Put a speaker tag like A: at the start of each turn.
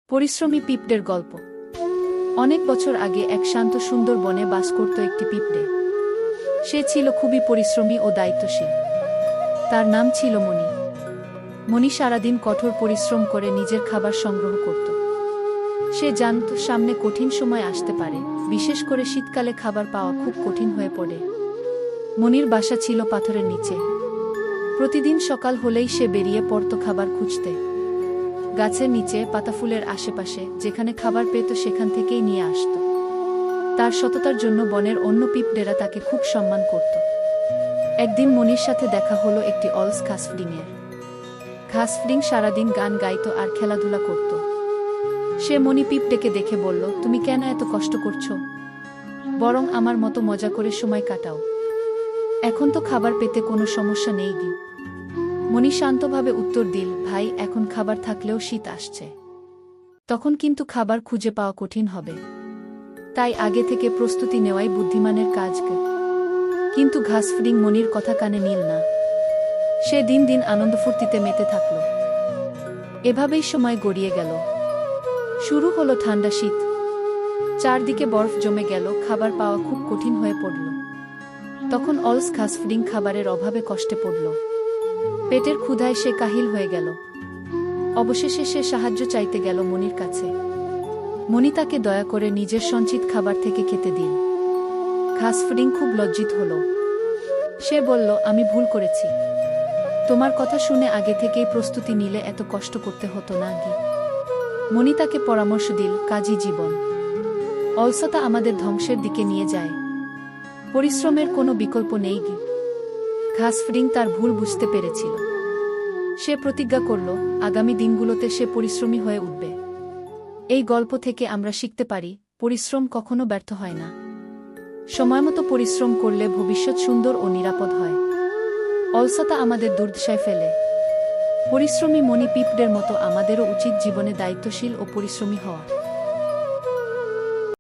A: পরিশ্রমী পিঁপড়ের গল্প। অনেক বছর আগে এক শান্ত সুন্দর বনে বাস করত একটি পিঁপড়ে। সে ছিল খুবই পরিশ্রমী ও দায়িত্বশীল। তার নাম ছিল মণি। মণি সারাদিন কঠোর পরিশ্রম করে নিজের খাবার সংগ্রহ করত। সে জানত সামনে কঠিন সময় আসতে পারে, বিশেষ করে শীতকালে খাবার পাওয়া খুব কঠিন হয়ে পড়ে। মণির বাসা ছিল পাথরের নিচে। প্রতিদিন সকাল হলেই সে বেরিয়ে পড়ত খাবার খুঁজতে। গাছের নিচে, পাতাফুলের আশেপাশে যেখানে খাবার পেত সেখান থেকেই নিয়ে আসত। তার সততার জন্য বনের অন্য পিঁপড়েরা তাকে খুব সম্মান করত। একদিন মণির সাথে দেখা হলো একটি অলস ঘাসফড়িংয়ের। ঘাসফড়িং সারাদিন গান গাইত আর খেলাধুলা করত। সে মণি পিঁপড়েকে দেখে বলল, তুমি কেন এত কষ্ট করছো? বরং আমার মতো মজা করে সময় কাটাও। এখন তো খাবার পেতে কোনো সমস্যা নেই গি। মণি শান্তভাবে উত্তর দিল, ভাই, এখন খাবার থাকলেও শীত আসছে। তখন কিন্তু খাবার খুঁজে পাওয়া কঠিন হবে। তাই আগে থেকে প্রস্তুতি নেওয়াই বুদ্ধিমানের কাজ। কিন্তু ঘাসফড়িং মণির কথা কানে নিল না। সে দিন দিন আনন্দ ফুর্তিতে মেতে থাকল। এভাবেই সময় গড়িয়ে গেল। শুরু হলো ঠান্ডা শীত। চারদিকে বরফ জমে গেল, খাবার পাওয়া খুব কঠিন হয়ে পড়ল। তখন অলস ঘাসফড়িং খাবারের অভাবে কষ্টে পড়ল। পেটের ক্ষুধায় সে কাহিল হয়ে গেল। অবশেষে সে সাহায্য চাইতে গেল মণির কাছে। মণি তাকে দয়া করে নিজের সঞ্চিত খাবার থেকে খেতে দিল। ঘাসফড়িং খুব লজ্জিত হল। সে বলল, আমি ভুল করেছি। তোমার কথা শুনে আগে থেকেই প্রস্তুতি নিলে এত কষ্ট করতে হতো না গি। মণি তাকে পরামর্শ দিল, কাজী জীবন। অলসতা আমাদের ধ্বংসের দিকে নিয়ে যায়। পরিশ্রমের কোনো বিকল্প নেই গি। ঘাসফড়িং তার ভুল বুঝতে পেরেছিল। সে প্রতিজ্ঞা করল, আগামী দিনগুলোতে সে পরিশ্রমী হয়ে উঠবে। এই গল্প থেকে আমরা শিখতে পারি, পরিশ্রম কখনো ব্যর্থ হয় না। সময়মতো পরিশ্রম করলে ভবিষ্যৎ সুন্দর ও নিরাপদ হয়। অলসতা আমাদের দুর্দশায় ফেলে। পরিশ্রমী মণি পিঁপড়ের মতো আমাদেরও উচিত জীবনে দায়িত্বশীল ও পরিশ্রমী হওয়া।